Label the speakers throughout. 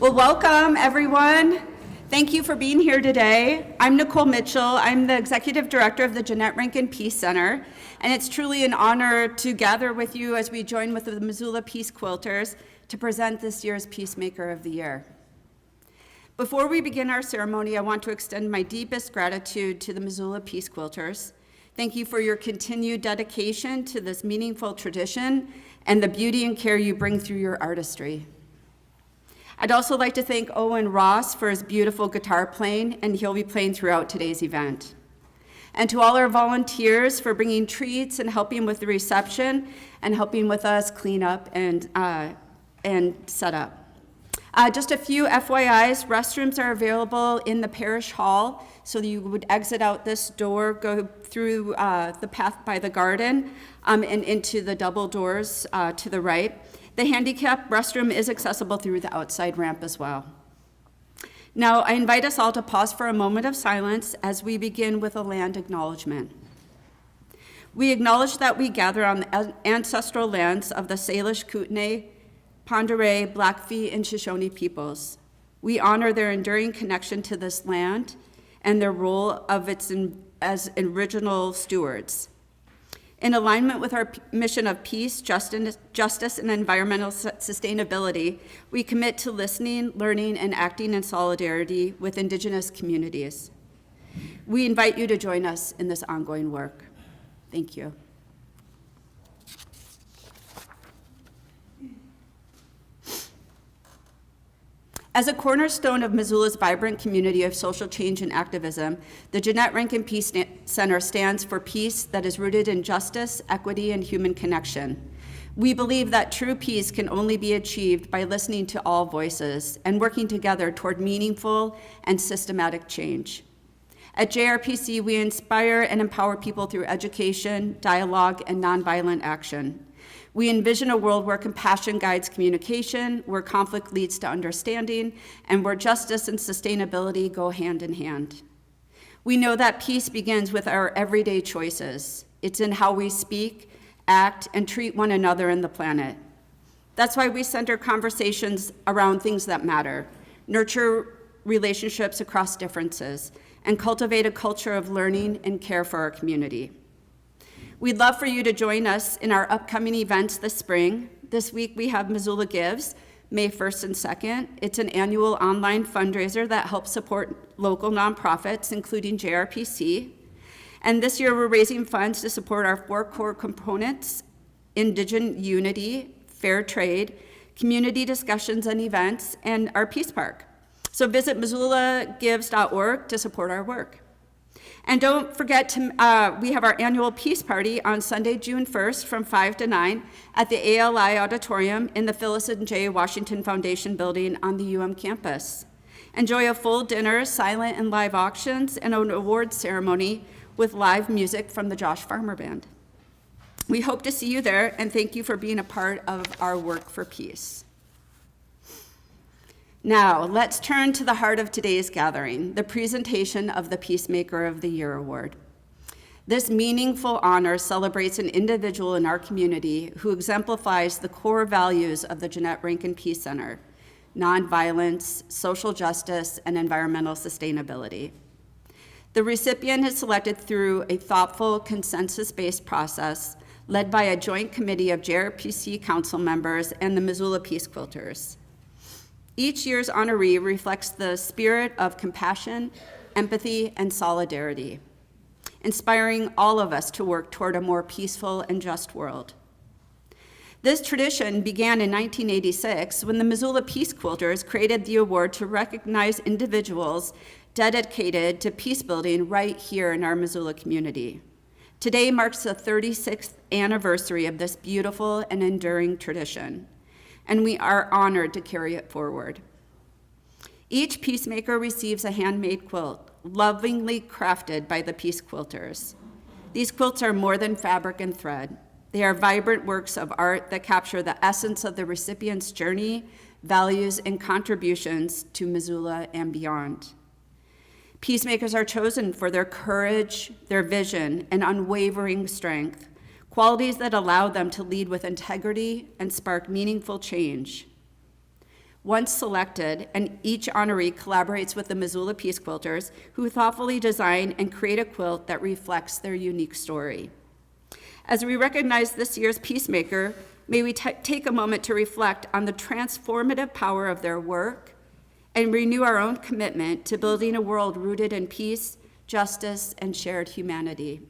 Speaker 1: Well, welcome everyone. Thank you for being here today. I'm Nicole Mitchell. I'm the Executive Director of the Jeannette Rankin Peace Center, and it's truly an honor to gather with you as we join with the Missoula Peace Quilters to present this year's Peacemaker of the Year. Before we begin our ceremony, I want to extend my deepest gratitude to the Missoula Peace Quilters. Thank you for your continued dedication to this meaningful tradition and the beauty and care you bring through your artistry. I'd also like to thank Owen Ross for his beautiful guitar playing, and he'll be playing throughout today's event. And to all our volunteers for bringing treats and helping with the reception and helping with us clean up and set up. Just a few FYIs, restrooms are available in the parish hall, so you would exit out this door, go through the path by the garden, and into the double doors to the right. The handicap restroom is accessible through the outside ramp as well. Now, I invite us all to pause for a moment of silence as we begin with a land acknowledgement. We acknowledge that we gather on the ancestral lands of the Salish, Kootenai, Ponderay, Blackfeet, and Shoshone peoples. We honor their enduring connection to this land and their role as original stewards. In alignment with our mission of peace, justice, and environmental sustainability, we commit to listening, learning, and acting in solidarity with Indigenous communities. We invite you to join us in this ongoing work. Thank you. As a cornerstone of Missoula's vibrant community of social change and activism, the Jeannette Rankin Peace Center stands for peace that is rooted in justice, equity, and human connection. We believe that true peace can only be achieved by listening to all voices and working together toward meaningful and systematic change. At JRPC, we inspire and empower people through education, dialogue, and nonviolent action. We envision a world where compassion guides communication, where conflict leads to understanding, and where justice and sustainability go hand in hand. We know that peace begins with our everyday choices. It's in how we speak, act, and treat one another and the planet. That's why we center conversations around things that matter, nurture relationships across differences, and cultivate a culture of learning and care for our community. We'd love for you to join us in our upcoming events this spring. This week we have Missoula Gives, May 1st and 2nd. It's an annual online fundraiser that helps support local nonprofits, including JRPC. And this year we're raising funds to support our 4 core components: Indigenous unity, fair trade, community discussions and events, and our Peace Park. So visit missoulagives.org to support our work. And don't forget we have our annual Peace Party on Sunday, June 1st from 5 to 9 at the ALI Auditorium in the Phyllis and J. Washington Foundation building on the UM campus. Enjoy a full dinner, silent and live auctions, and an awards ceremony with live music from the Josh Farmer Band. We hope to see you there, and thank you for being a part of our work for peace. Now, let's turn to the heart of today's gathering, the presentation of the Peacemaker of the Year Award. This meaningful honor celebrates an individual in our community who exemplifies the core values of the Jeannette Rankin Peace Center: nonviolence, social justice, and environmental sustainability. The recipient is selected through a thoughtful, consensus-based process led by a joint committee of JRPC council members and the Missoula Peace Quilters. Each year's honoree reflects the spirit of compassion, empathy, and solidarity, inspiring all of us to work toward a more peaceful and just world. This tradition began in 1986 when the Missoula Peace Quilters created the award to recognize individuals dedicated to peace building right here in our Missoula community. Today marks the 36th anniversary of this beautiful and enduring tradition, and we are honored to carry it forward. Each Peacemaker receives a handmade quilt, lovingly crafted by the Peace Quilters. These quilts are more than fabric and thread. They are vibrant works of art that capture the essence of the recipient's journey, values, and contributions to Missoula and beyond. Peacemakers are chosen for their courage, their vision, and unwavering strength, qualities that allow them to lead with integrity and spark meaningful change. Once selected, and each honoree collaborates with the Missoula Peace Quilters, who thoughtfully design and create a quilt that reflects their unique story. As we recognize this year's Peacemaker, may we take a moment to reflect on the transformative power of their work and renew our own commitment to building a world rooted in peace, justice, and shared humanity.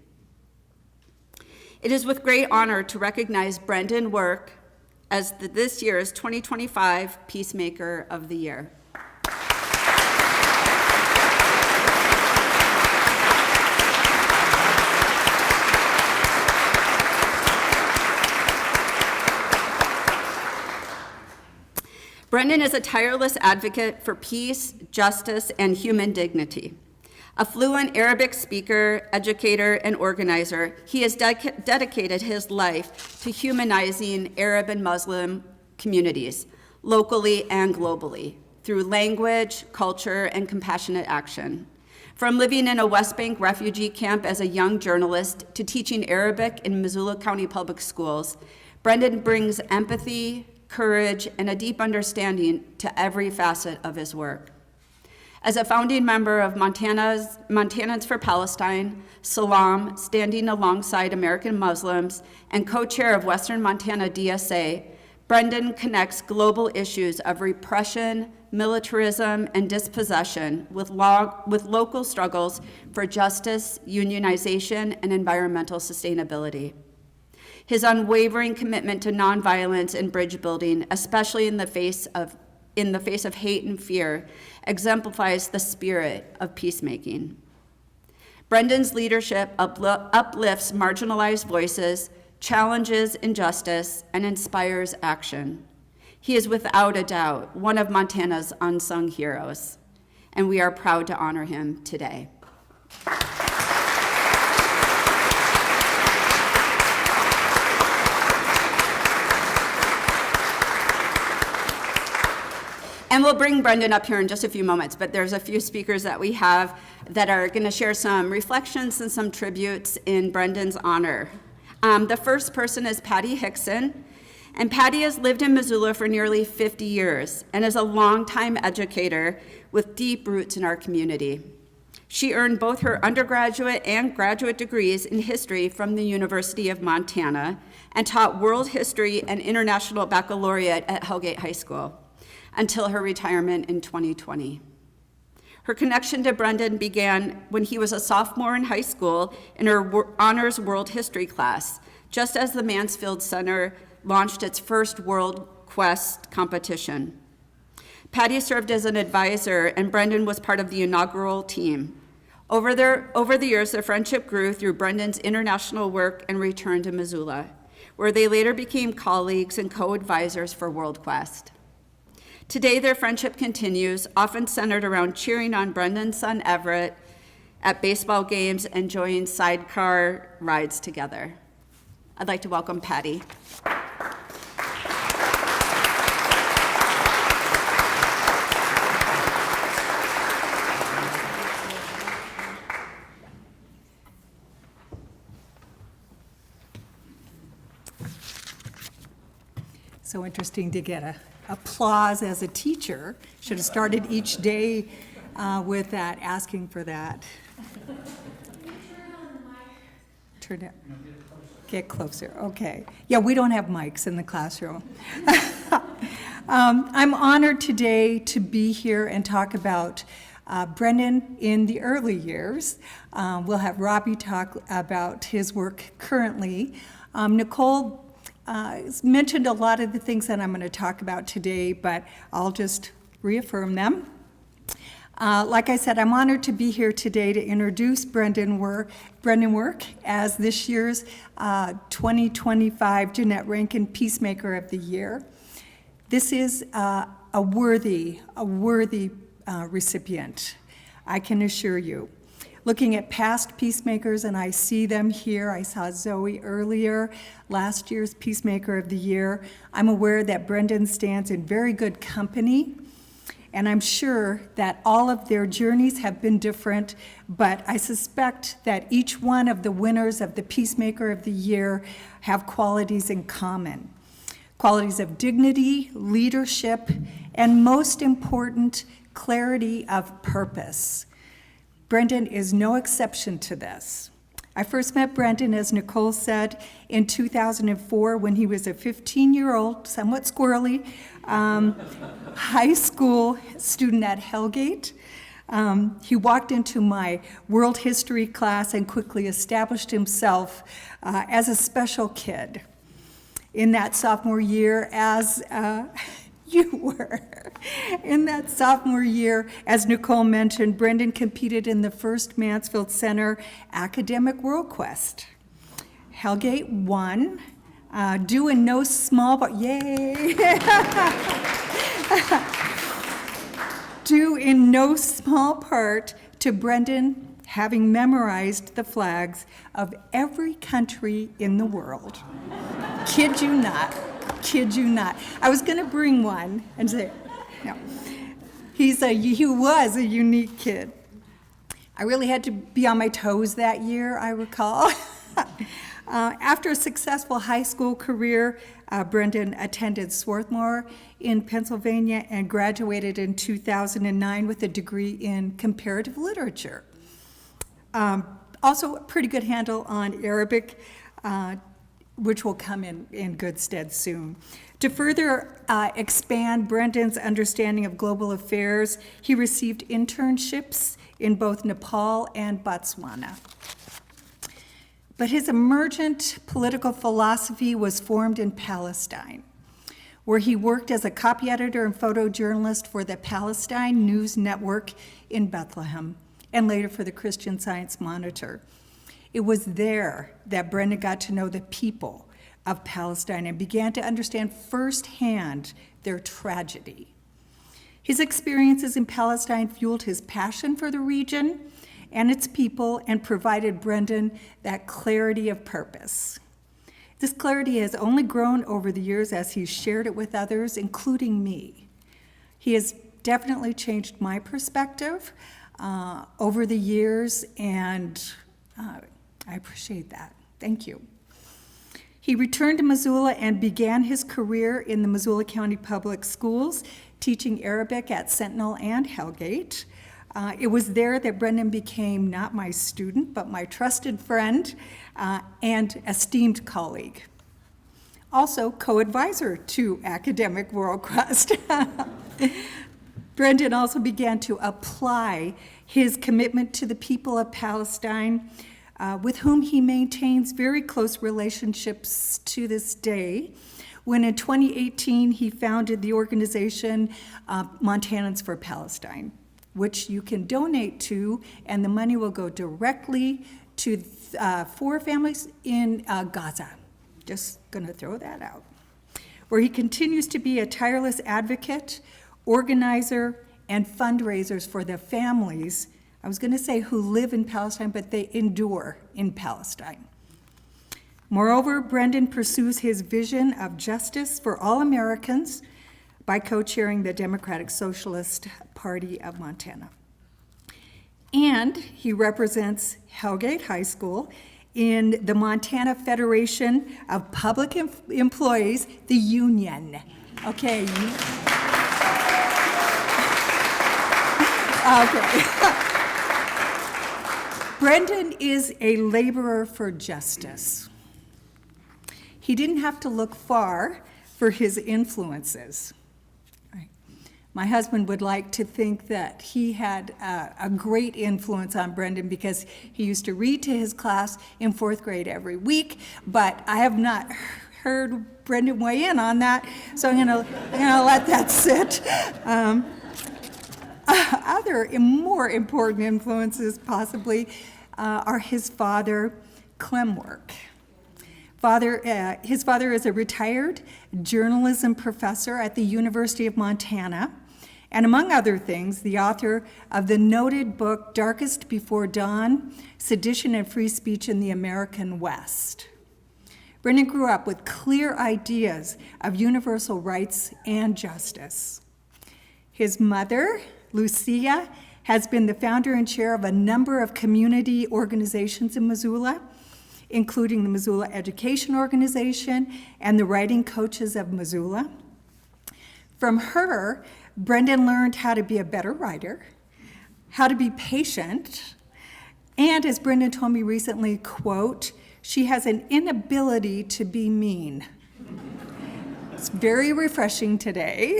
Speaker 1: It is with great honor to recognize Brendan Work as this year's 2025 Peacemaker of the Year. Brendan is a tireless advocate for peace, justice, and human dignity. A fluent Arabic speaker, educator, and organizer, he has dedicated his life to humanizing Arab and Muslim communities, locally and globally, through language, culture, and compassionate action. From living in a West Bank refugee camp as a young journalist to teaching Arabic in Missoula County Public Schools, Brendan brings empathy, courage, and a deep understanding to every facet of his work. As a founding member of Montanans for Palestine, Salam, standing alongside American Muslims, and co-chair of Western Montana DSA, Brendan connects global issues of repression, militarism, and dispossession with local struggles for justice, unionization, and environmental sustainability. His unwavering commitment to nonviolence and bridge building, especially in the face of hate and fear, exemplifies the spirit of peacemaking. Brendan's leadership uplifts marginalized voices, challenges injustice, and inspires action. He is without a doubt one of Montana's unsung heroes, and we are proud to honor him today. And we'll bring Brendan up here in just a few moments, but there's a few speakers that we have that are going to share some reflections and some tributes in Brendan's honor. The first person is Patty Hickson, and Patty has lived in Missoula for nearly 50 years and is a longtime educator with deep roots in our community. She earned both her undergraduate and graduate degrees in history from the University of Montana and taught world history and international baccalaureate at Hellgate High School until her retirement in 2020. Her connection to Brendan began when he was a sophomore in high school in her honors world history class, just as the Mansfield Center launched its first World Quest competition. Patty served as an advisor, and Brendan was part of the inaugural team. Over the years, their friendship grew through Brendan's international work and return to Missoula, where they later became colleagues and co-advisors for World Quest. Today, their friendship continues, often centered around cheering on Brendan's son Everett at baseball games and enjoying sidecar rides together. I'd like to welcome Patty.
Speaker 2: So interesting to get applause as a teacher. Should have started each day with that, asking for that. Turn it. Get closer. Okay. Yeah, we don't have mics in the classroom. I'm honored today to be here and talk about Brendan in the early years. We'll have Robbie talk about his work currently. Nicole mentioned a lot of the things that I'm going to talk about today, but I'll just reaffirm them. Like I said, I'm honored to be here today to introduce Brendan Work as this year's 2025 Jeannette Rankin Peacemaker of the Year. This is a worthy recipient, I can assure you. Looking at past peacemakers, and I see them here. I saw Zoe earlier, last year's Peacemaker of the Year. I'm aware that Brendan stands in very good company, and I'm sure that all of their journeys have been different, but I suspect that each one of the winners of the Peacemaker of the Year have qualities in common. qualities of dignity, leadership, and most important, clarity of purpose. Brendan is no exception to this. I first met Brendan, as Nicole said, in 2004 when he was a 15-year-old, somewhat squirrely, high school student at Hellgate. He walked into my world history class and quickly established himself as a special kid. In that sophomore year, as you were, in that sophomore year, as Nicole mentioned, Brendan competed in the first Mansfield Center Academic World Quest. Hellgate won, due in no small part, yay! Due in no small part to Brendan having memorized the flags of every country in the world. Kid you not, kid you not. I was gonna bring one and say, no. He was a unique kid. I really had to be on my toes that year, I recall. After a successful high school career, Brendan attended Swarthmore in Pennsylvania and graduated in 2009 with a degree in comparative literature. Also a pretty good handle on Arabic, which will come in good stead soon. To further expand Brendan's understanding of global affairs, he received internships in both Nepal and Botswana. But his emergent political philosophy was formed in Palestine, where he worked as a copy editor and photojournalist for the Palestine News Network in Bethlehem, and later for the Christian Science Monitor. It was there that Brendan got to know the people of Palestine and began to understand firsthand their tragedy. His experiences in Palestine fueled his passion for the region and its people and provided Brendan that clarity of purpose. This clarity has only grown over the years as he's shared it with others, including me. He has definitely changed my perspective over the years, and I appreciate that. Thank you. He returned to Missoula and began his career in the Missoula County Public Schools, teaching Arabic at Sentinel and Hellgate. It was there that Brendan became not my student, but my trusted friend and esteemed colleague. Also co-advisor to Academic World Quest. Brendan also began to apply his commitment to the people of Palestine, with whom he maintains very close relationships to this day, when in 2018 he founded the organization Montanans for Palestine, which you can donate to, and the money will go directly to 4 families in Gaza. Just gonna throw that out. Where he continues to be a tireless advocate, organizer, and fundraisers for the families, I was gonna say who live in Palestine, but they endure in Palestine. Moreover, Brendan pursues his vision of justice for all Americans by co-chairing the Democratic Socialist Party of Montana. And he represents Hellgate High School in the Montana Federation of Public Employees, the union. Okay. Okay. Brendan is a laborer for justice. He didn't have to look far for his influences. My husband would like to think that he had a great influence on Brendan because he used to read to his class in 4th grade every week, but I have not heard Brendan weigh in on that, so I'm gonna let that sit. Other more important influences possibly are his father, Clem Work. His father is a retired journalism professor at the University of Montana, and among other things, the author of the noted book, Darkest Before Dawn, Sedition and Free Speech in the American West. Brendan grew up with clear ideas of universal rights and justice. His mother, Lucia, has been the founder and chair of a number of community organizations in Missoula, including the Missoula Education Organization and the Writing Coaches of Missoula. From her, Brendan learned how to be a better writer, how to be patient, and as Brendan told me recently, quote, she has an inability to be mean. It's very refreshing today.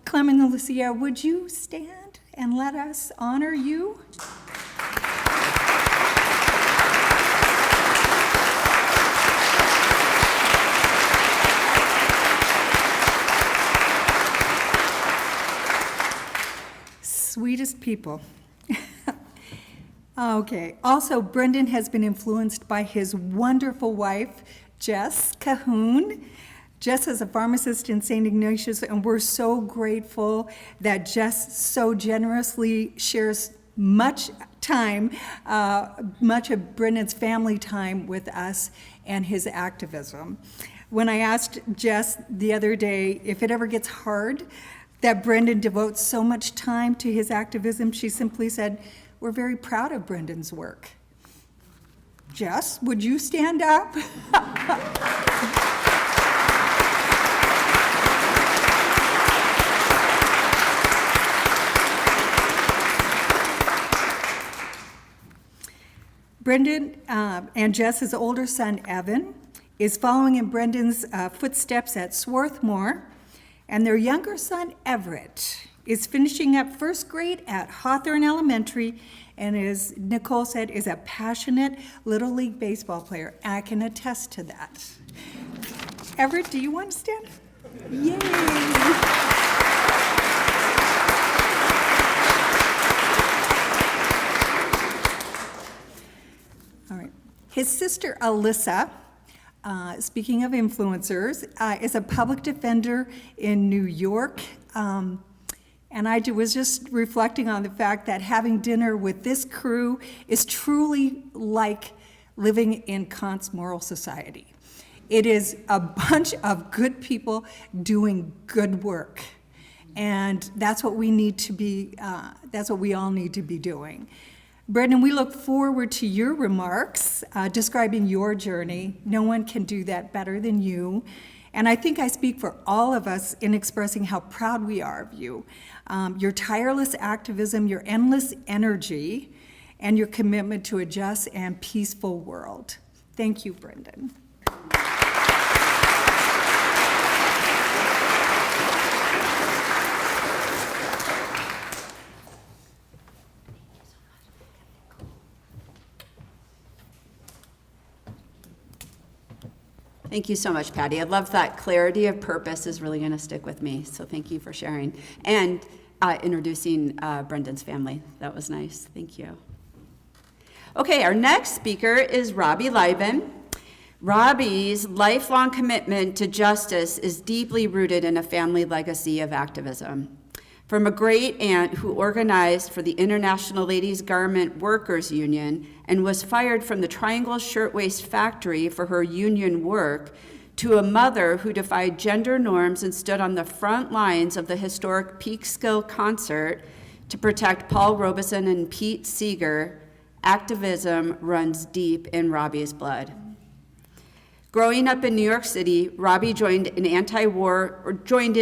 Speaker 2: Clem and Lucia, would you stand and let us honor you? Sweetest people. Okay, also Brendan has been influenced by his wonderful wife, Jess Cahoon. Jess is a pharmacist in St. Ignatius, and we're so grateful that Jess so generously shares much time, much of Brendan's family time with us and his activism. When I asked Jess the other day if it ever gets hard that Brendan devotes so much time to his activism, she simply said, we're very proud of Brendan's work. Jess, would you stand up? Brendan and Jess's older son, Evan, is following in Brendan's footsteps at Swarthmore, and their younger son, Everett, is finishing up first grade at Hawthorne Elementary, and as Nicole said, is a passionate Little League baseball player. I can attest to that. Everett, do you want to stand? Yay! All right. His sister, Alyssa, speaking of influencers, is a public defender in New York. And I was just reflecting on the fact that having dinner with this crew is truly like living in Kant's moral society. It is a bunch of good people doing good work. And that's what we need to be, that's what we all need to be doing. Brendan, we look forward to your remarks describing your journey. No one can do that better than you. And I think I speak for all of us in expressing how proud we are of you. Your tireless activism, your endless energy, and your commitment to a just and peaceful world. Thank you, Brendan.
Speaker 1: Thank you so much, Patty. I love that clarity of purpose is really going to stick with me. So thank you for sharing and introducing Brendan's family. That was nice. Thank you. Okay, our next speaker is Robbie Lieben. Robbie's lifelong commitment to justice is deeply rooted in a family legacy of activism. From a great aunt who organized for the International Ladies Garment Workers Union and was fired from the Triangle Shirtwaist Factory for her union work, to a mother who defied gender norms and stood on the front lines of the historic Peekskill concert to protect Paul Robeson and Pete Seeger, activism runs deep in Robbie's blood. Growing up in New York City, Robbie joined in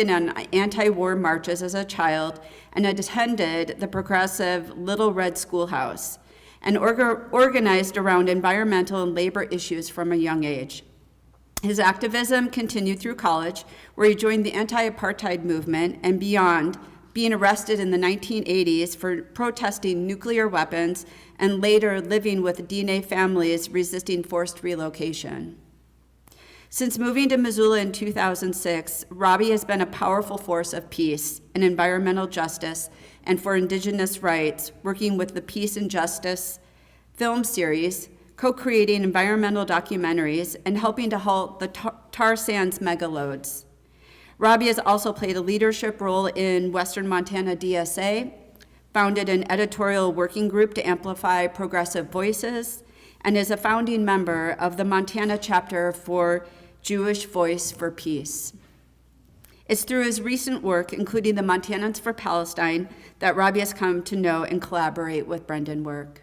Speaker 1: on anti-war marches as a child and attended the progressive Little Red Schoolhouse and organized around environmental and labor issues from a young age. His activism continued through college, where he joined the anti-apartheid movement and beyond, being arrested in the 1980s for protesting nuclear weapons and later living with DNA families resisting forced relocation. Since moving to Missoula in 2006, Robbie has been a powerful force of peace and environmental justice and for Indigenous rights, working with the Peace and Justice film series, co-creating environmental documentaries, and helping to halt the tar sands megaloads. Robbie has also played a leadership role in Western Montana DSA, founded an editorial working group to amplify progressive voices, and is a founding member of the Montana chapter for Jewish Voice for Peace. It's through his recent work, including the Montanans for Palestine, that Robbie has come to know and collaborate with Brendan Work.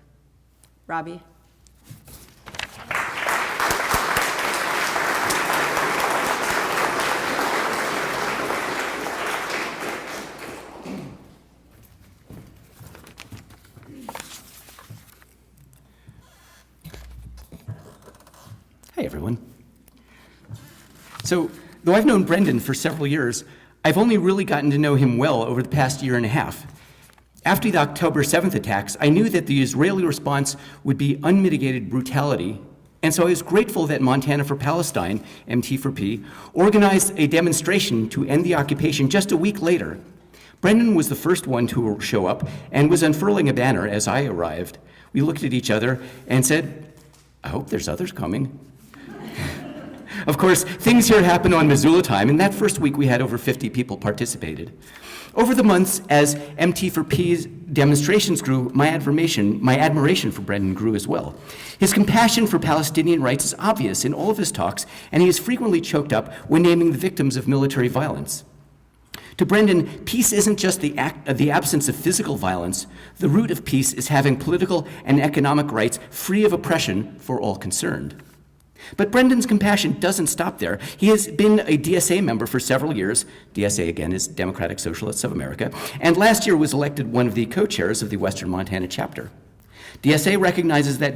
Speaker 1: Robbie.
Speaker 3: everyone. So, though I've known Brendan for several years, I've only really gotten to know him well over the past year and a half. After the October 7th attacks, I knew that the Israeli response would be unmitigated brutality, and so I was grateful that Montana for Palestine, MT4P, organized a demonstration to end the occupation just a week later. Brendan was the first one to show up and was unfurling a banner as I arrived. We looked at each other and said, I hope there's others coming. Of course, things here happen on Missoula time, and that first week we had over 50 people participated. Over the months, as MT4P's demonstrations grew, my admiration for Brendan grew as well. His compassion for Palestinian rights is obvious in all of his talks, and he is frequently choked up when naming the victims of military violence. To Brendan, peace isn't just the absence of physical violence. The root of peace is having political and economic rights free of oppression for all concerned. But Brendan's compassion doesn't stop there. He has been a DSA member for several years. DSA, again, is Democratic Socialists of America, and last year was elected one of the co-chairs of the Western Montana chapter. DSA recognizes the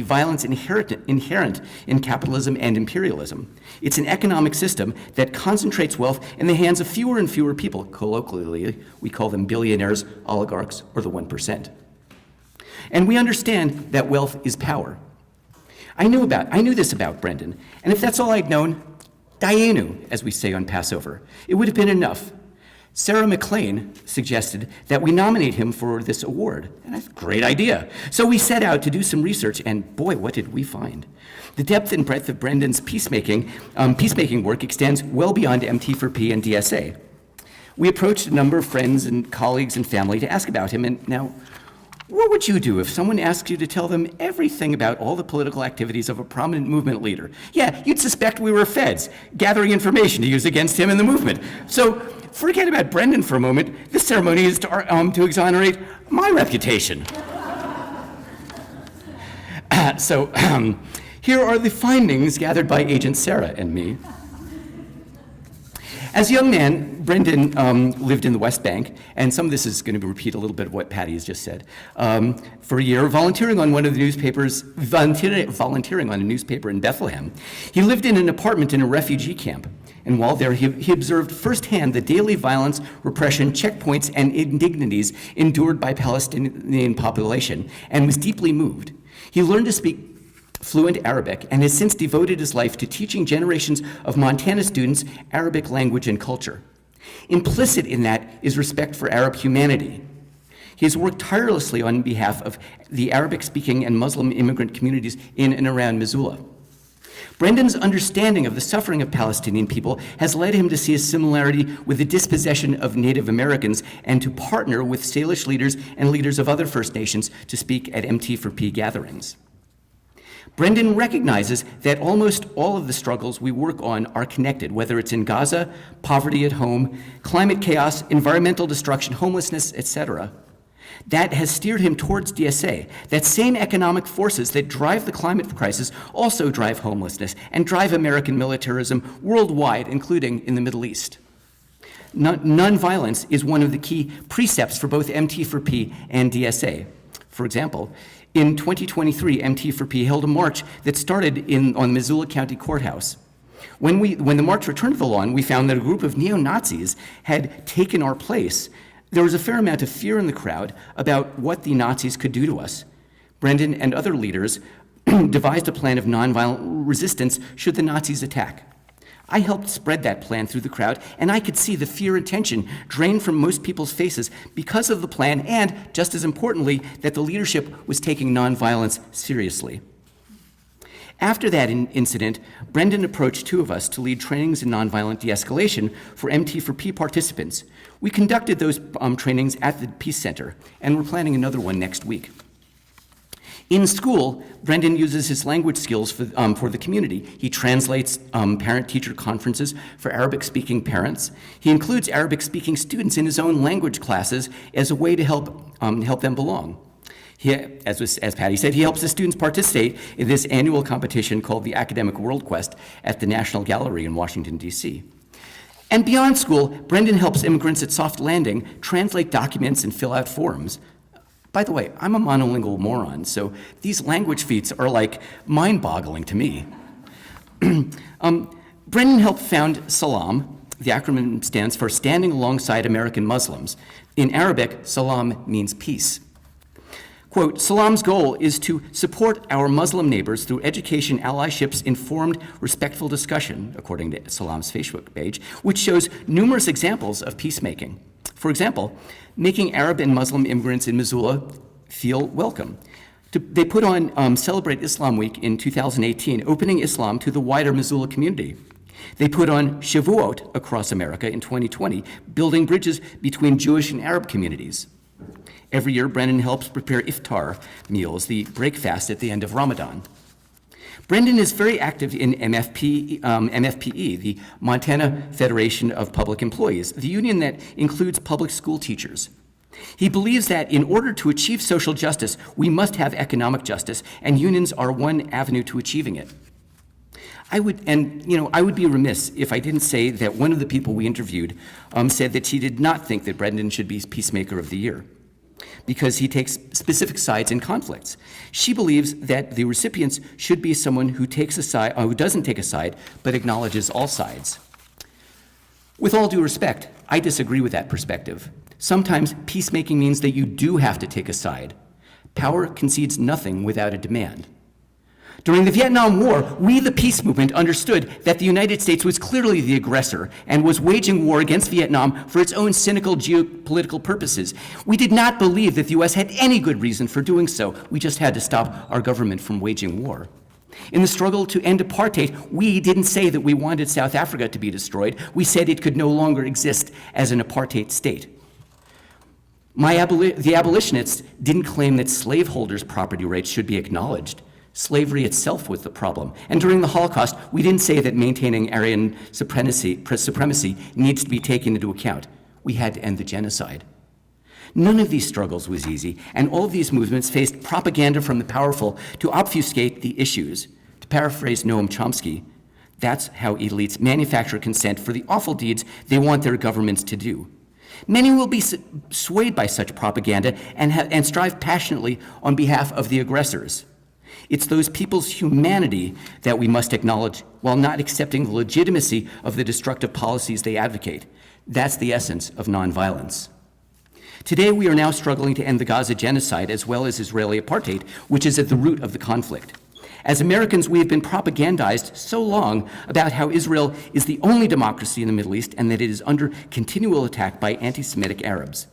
Speaker 3: violence inherent in capitalism and imperialism. It's an economic system that concentrates wealth in the hands of fewer and fewer people. Colloquially, we call them billionaires, oligarchs, or the 1%. And we understand that wealth is power. I knew this about Brendan, and if that's all I'd known, Dayenu, as we say on Passover, it would have been enough. Sarah McLean suggested that we nominate him for this award, and that's a great idea. So we set out to do some research, and boy, what did we find? The depth and breadth of Brendan's peacemaking work extends well beyond MT4P and DSA. We approached a number of friends and colleagues and family to ask about him, and now, what would you do if someone asked you to tell them everything about all the political activities of a prominent movement leader? Yeah, you'd suspect we were feds, gathering information to use against him and the movement. So forget about Brendan for a moment. This ceremony is to exonerate my reputation. Here are the findings gathered by Agent Sarah and me. As a young man, Brendan lived in the West Bank, and some of this is going to repeat a little bit of what Patty has just said, for a year, volunteering on a newspaper in Bethlehem. He lived in an apartment in a refugee camp, and while there, he observed firsthand the daily violence, repression, checkpoints, and indignities endured by Palestinian population, and was deeply moved. He learned to speak fluent Arabic, and has since devoted his life to teaching generations of Montana students Arabic language and culture. Implicit in that is respect for Arab humanity. He has worked tirelessly on behalf of the Arabic-speaking and Muslim immigrant communities in and around Missoula. Brendan's understanding of the suffering of Palestinian people has led him to see a similarity with the dispossession of Native Americans and to partner with Salish leaders and leaders of other First Nations to speak at MT4P gatherings. Brendan recognizes that almost all of the struggles we work on are connected, whether it's in Gaza, poverty at home, climate chaos, environmental destruction, homelessness, etc. That has steered him towards DSA. That same economic forces that drive the climate crisis also drive homelessness and drive American militarism worldwide, including in the Middle East. Nonviolence is one of the key precepts for both MT4P and DSA. For example, in 2023, MT4P held a march that started on Missoula County Courthouse. When the march returned to the lawn, we found that a group of neo-Nazis had taken our place. There was a fair amount of fear in the crowd about what the Nazis could do to us. Brendan and other leaders devised a plan of nonviolent resistance should the Nazis attack. I helped spread that plan through the crowd, and I could see the fear and tension drain from most people's faces because of the plan and, just as importantly, that the leadership was taking nonviolence seriously. After that incident, Brendan approached two of us to lead trainings in nonviolent de-escalation for MT4P participants. We conducted those trainings at the Peace Center, and we're planning another one next week. In school, Brendan uses his language skills for the community. He translates parent-teacher conferences for Arabic-speaking parents. He includes Arabic-speaking students in his own language classes as a way to help them belong. As Patty said, he helps the students participate in this annual competition called the Academic World Quest at the National Gallery in Washington, D.C. And beyond school, Brendan helps immigrants at Soft Landing translate documents and fill out forms. By the way, I'm a monolingual moron, so these language feats are like mind-boggling to me. Brendan helped found Salam. The acronym stands for Standing Alongside American Muslims. In Arabic, Salam means peace. Quote, Salam's goal is to support our Muslim neighbors through education, allyships, informed, respectful discussion, according to Salam's Facebook page, which shows numerous examples of peacemaking. For example, making Arab and Muslim immigrants in Missoula feel welcome. They put on Celebrate Islam Week in 2018, opening Islam to the wider Missoula community. They put on Shavuot across America in 2020, building bridges between Jewish and Arab communities. Every year, Brendan helps prepare iftar meals, the break fast at the end of Ramadan. Brendan is very active in MFPE, the Montana Federation of Public Employees, the union that includes public school teachers. He believes that in order to achieve social justice, we must have economic justice, and unions are one avenue to achieving it. I would be remiss if I didn't say that one of the people we interviewed said that she did not think that Brendan should be Peacemaker of the Year, because he takes specific sides in conflicts. She believes that the recipients should be someone who takes a side, who doesn't take a side, but acknowledges all sides. With all due respect, I disagree with that perspective. Sometimes peacemaking means that you do have to take a side. Power concedes nothing without a demand. During the Vietnam War, we, the peace movement, understood that the United States was clearly the aggressor and was waging war against Vietnam for its own cynical geopolitical purposes. We did not believe that the U.S. had any good reason for doing so. We just had to stop our government from waging war. In the struggle to end apartheid, we didn't say that we wanted South Africa to be destroyed. We said it could no longer exist as an apartheid state. The abolitionists didn't claim that slaveholders' property rights should be acknowledged. Slavery itself was the problem. And during the Holocaust, we didn't say that maintaining Aryan supremacy needs to be taken into account. We had to end the genocide. None of these struggles was easy, and all of these movements faced propaganda from the powerful to obfuscate the issues. To paraphrase Noam Chomsky, that's how elites manufacture consent for the awful deeds they want their governments to do. Many will be swayed by such propaganda and strive passionately on behalf of the aggressors. It's those people's humanity that we must acknowledge while not accepting the legitimacy of the destructive policies they advocate. That's the essence of nonviolence. Today, we are now struggling to end the Gaza genocide as well as Israeli apartheid, which is at the root of the conflict. As Americans, we have been propagandized so long about how Israel is the only democracy in the Middle East and that it is under continual attack by anti-Semitic Arabs.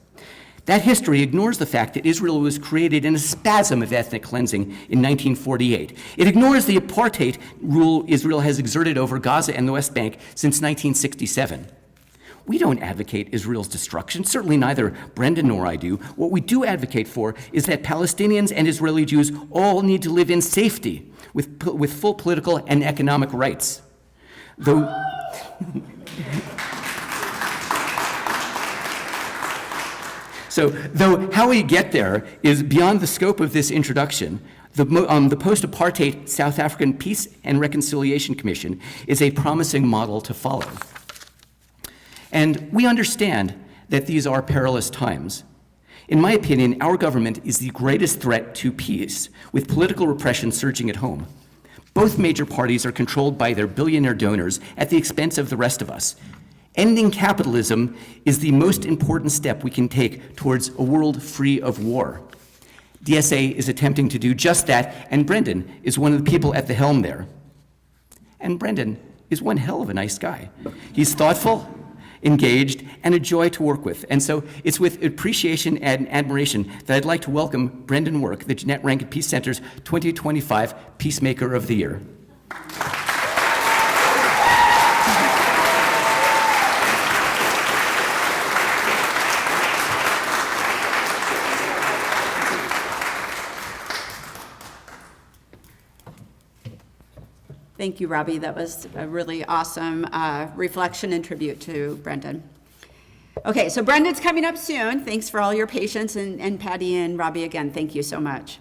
Speaker 3: That history ignores the fact that Israel was created in a spasm of ethnic cleansing in 1948. It ignores the apartheid rule Israel has exerted over Gaza and the West Bank since 1967. We don't advocate Israel's destruction, certainly neither Brendan nor I do. What we do advocate for is that Palestinians and Israeli Jews all need to live in safety with full political and economic rights. Though how we get there is beyond the scope of this introduction, the Post-Apartheid South African Peace and Reconciliation Commission is a promising model to follow. And we understand that these are perilous times. In my opinion, our government is the greatest threat to peace, with political repression surging at home. Both major parties are controlled by their billionaire donors at the expense of the rest of us. Ending capitalism is the most important step we can take towards a world free of war. DSA is attempting to do just that, and Brendan is one of the people at the helm there. And Brendan is one hell of a nice guy. He's thoughtful, engaged, and a joy to work with. And so it's with appreciation and admiration that I'd like to welcome Brendan Work, the Jeannette Rankin Peace Center's 2025 Peacemaker of the Year.
Speaker 1: Thank you, Robbie. That was a really awesome reflection and tribute to Brendan. Okay, so Brendan's coming up soon. Thanks for all your patience, and Patty and Robbie again, thank you so much.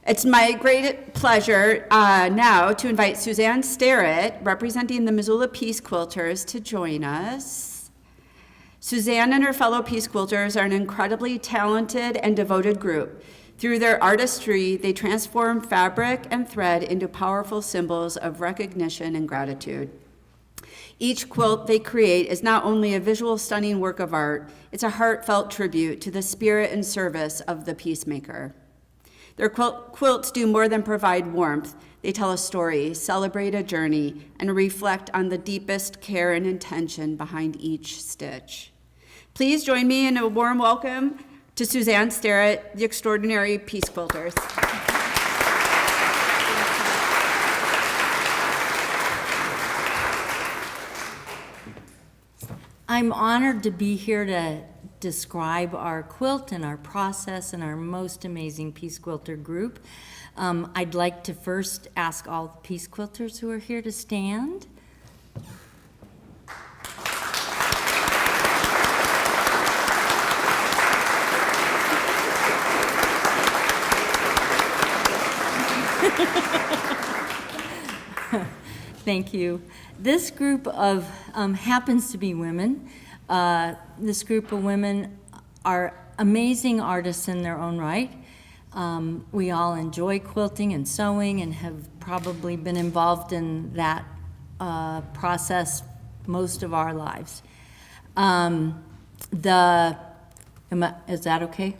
Speaker 1: It's my great pleasure now to invite Suzanne Starrett, representing the Missoula Peace Quilters, to join us. Suzanne and her fellow Peace Quilters are an incredibly talented and devoted group. Through their artistry, they transform fabric and thread into powerful symbols of recognition and gratitude. Each quilt they create is not only a visual stunning work of art, it's a heartfelt tribute to the spirit and service of the Peacemaker. Their quilts do more than provide warmth. They tell a story, celebrate a journey, and reflect on the deepest care and intention behind each stitch. Please join me in a warm welcome to Suzanne Sterrett, the extraordinary Peace Quilters.
Speaker 4: I'm honored to be here to describe our quilt and our process and our most amazing Peace Quilter group. I'd like to first ask all the Peace Quilters who are here to stand. Thank you. This group of happens to be women. This group of women are amazing artists in their own right. We all enjoy quilting and sewing and have probably been involved in that process most of our lives. Is that okay?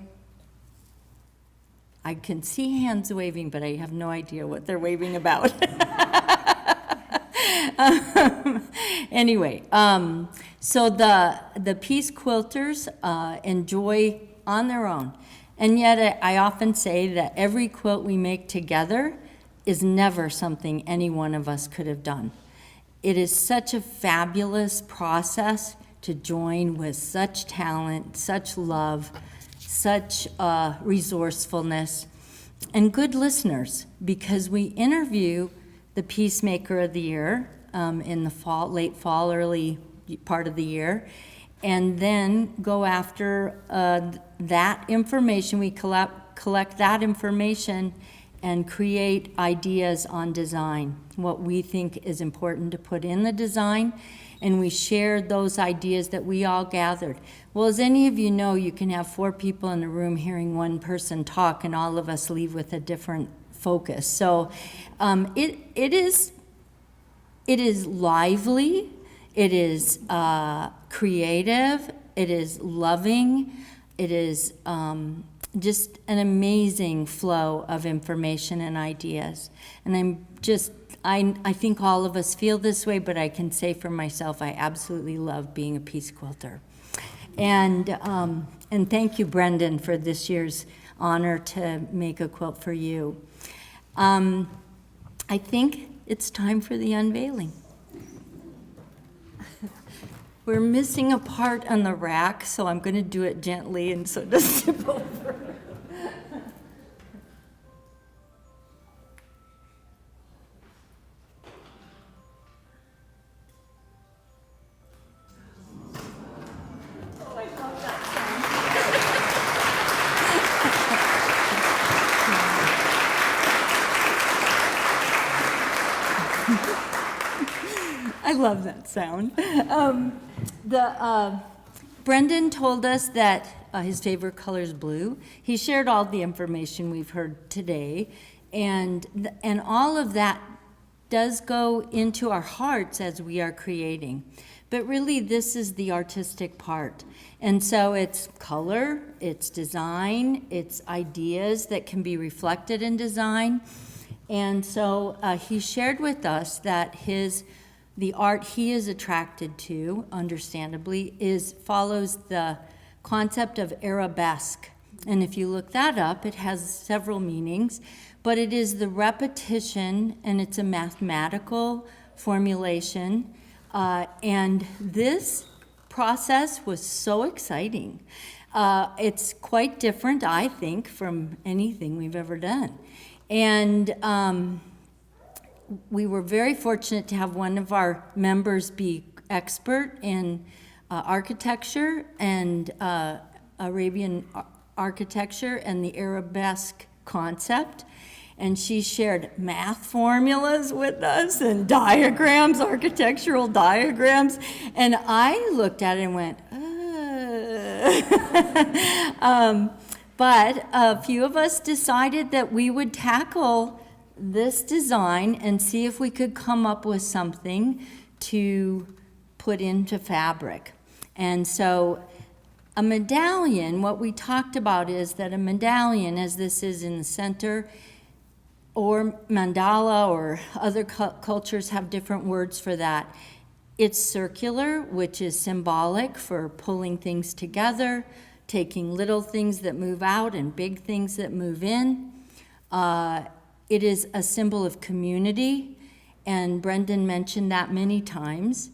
Speaker 4: I can see hands waving, but I have no idea what they're waving about. Anyway, so the Peace Quilters enjoy on their own. And yet I often say that every quilt we make together is never something any one of us could have done. It is such a fabulous process to join with such talent, such love, such resourcefulness, and good listeners, because we interview the Peacemaker of the Year in the fall, late fall, early part of the year, and then go after that information. We collect that information and create ideas on design, what we think is important to put in the design, and we shared those ideas that we all gathered. Well, as any of you know, you can have 4 people in a room hearing one person talk, and all of us leave with a different focus. So it is lively, it is creative, it is loving, it is just an amazing flow of information and ideas. And I think all of us feel this way, but I can say for myself, I absolutely love being a Peace Quilter. And thank you, Brendan, for this year's honor to make a quilt for you. I think it's time for the unveiling. We're missing a part on the rack, so I'm going to do it gently and so it doesn't tip over. I love that sound. Brendan told us that his favorite color is blue. He shared all the information we've heard today, and all of that does go into our hearts as we are creating. But really, this is the artistic part. And so it's color, it's design, it's ideas that can be reflected in design. And so he shared with us that the art he is attracted to, understandably, follows the concept of arabesque. And if you look that up, it has several meanings, but it is the repetition, and it's a mathematical formulation. And this process was so exciting. It's quite different, I think, from anything we've ever done. And we were very fortunate to have one of our members be expert in architecture and Arabian architecture and the arabesque concept. And she shared math formulas with us and diagrams, architectural diagrams. And I looked at it and went, But a few of us decided that we would tackle this design and see if we could come up with something to put into fabric. And so a medallion, what we talked about is that a medallion, as this is in the center, or mandala, or other cultures have different words for that. It's circular, which is symbolic for pulling things together, taking little things that move out and big things that move in. It is a symbol of community, and Brendan mentioned that many times.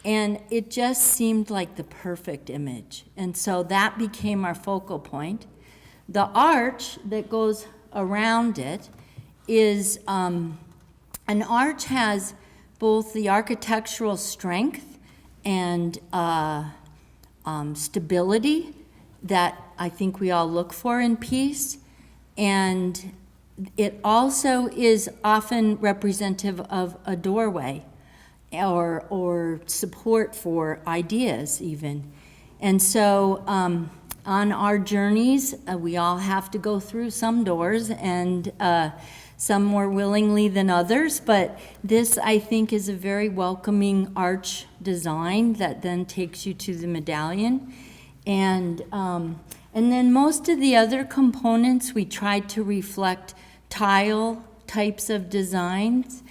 Speaker 4: And it just seemed like the perfect image. And so that became our focal point. The arch that goes around it is, an arch has both the architectural strength and stability that I think we all look for in peace. And it also is often representative of a doorway or support for ideas even. And so on our journeys, we all have to go through some doors, and some more willingly than others, but this, I think, is a very welcoming arch design that then takes you to the medallion. And then most of the other components, we tried to reflect tile types of designs,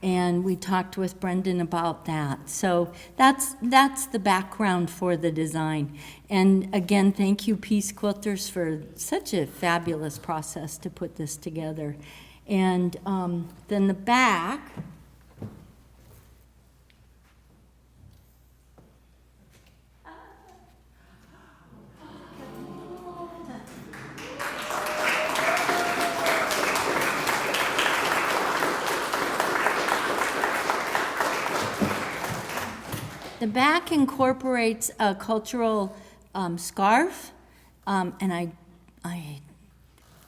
Speaker 4: and we talked with Brendan about that. So that's the background for the design. And again, thank you, Peace Quilters, for such a fabulous process to put this together. And then the back, incorporates a cultural scarf, and I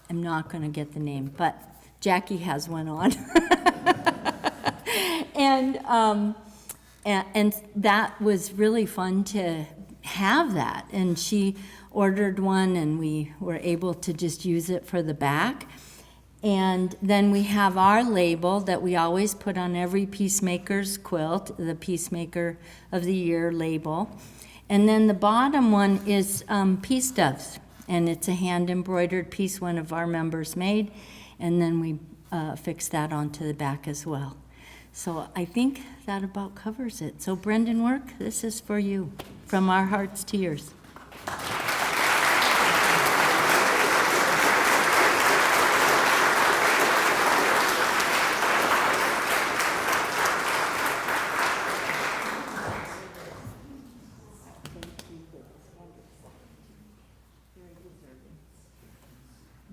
Speaker 4: am not going to get the name, but Jackie has one on. and that was really fun to have that. And she ordered one, and we were able to just use it for the back. And then we have our label that we always put on every Peacemaker's quilt, the Peacemaker of the Year label. And then the bottom one is Peace Doves, and it's a hand-embroidered piece one of our members made, and then we fix that onto the back as well. So I think that about covers it. So Brendan Work, this is for you, from our hearts to yours.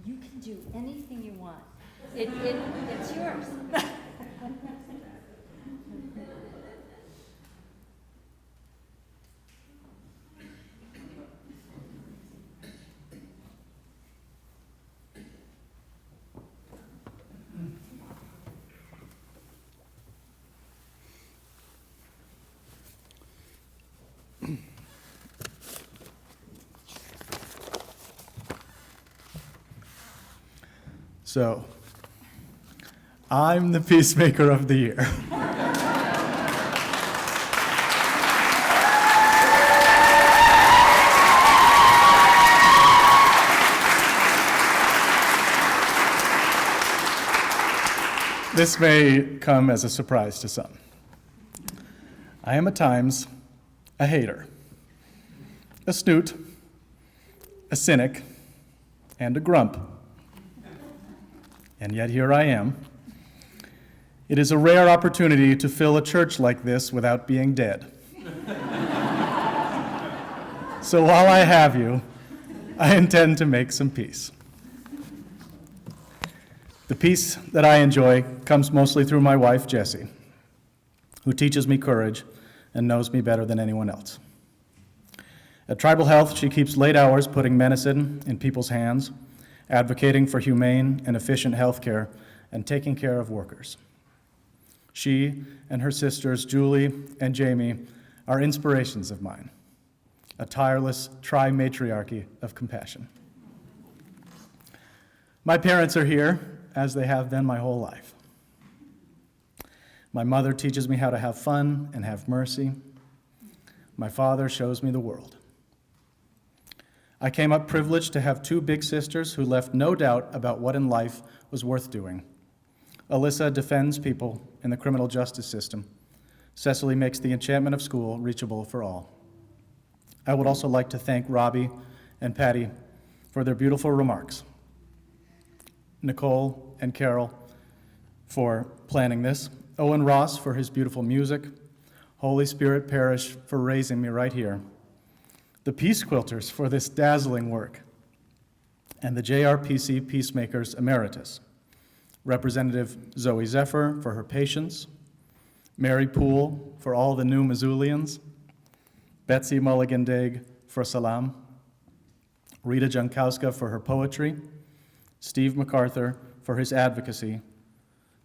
Speaker 4: You can do anything you want. It's yours.
Speaker 5: So, I'm the Peacemaker of the Year. This may come as a surprise to some. I am at times a hater, a snoot, a cynic, and a grump. And yet here I am. It is a rare opportunity to fill a church like this without being dead. So while I have you, I intend to make some peace. The peace that I enjoy comes mostly through my wife, Jessie, who teaches me courage and knows me better than anyone else. At Tribal Health, she keeps late hours putting medicine in people's hands, advocating for humane and efficient health care, and taking care of workers. She and her sisters, Julie and Jamie, are inspirations of mine. a tireless tri-matriarchy of compassion. My parents are here, as they have been my whole life. My mother teaches me how to have fun and have mercy. My father shows me the world. I came up privileged to have two big sisters who left no doubt about what in life was worth doing. Alyssa defends people in the criminal justice system. Cecily makes the enchantment of school reachable for all. I would also like to thank Robbie and Patty for their beautiful remarks, Nicole and Carol for planning this, Owen Ross for his beautiful music, Holy Spirit Parish for raising me right here, the Peace Quilters for this dazzling work, and the JRPC Peacemakers Emeritus, Representative Zoe Zephyr for her patience, Mary Poole for all the new Missoulians, Betsy Mulligan-Daig for Salam, Rita Jankowska for her poetry, Steve MacArthur for his advocacy,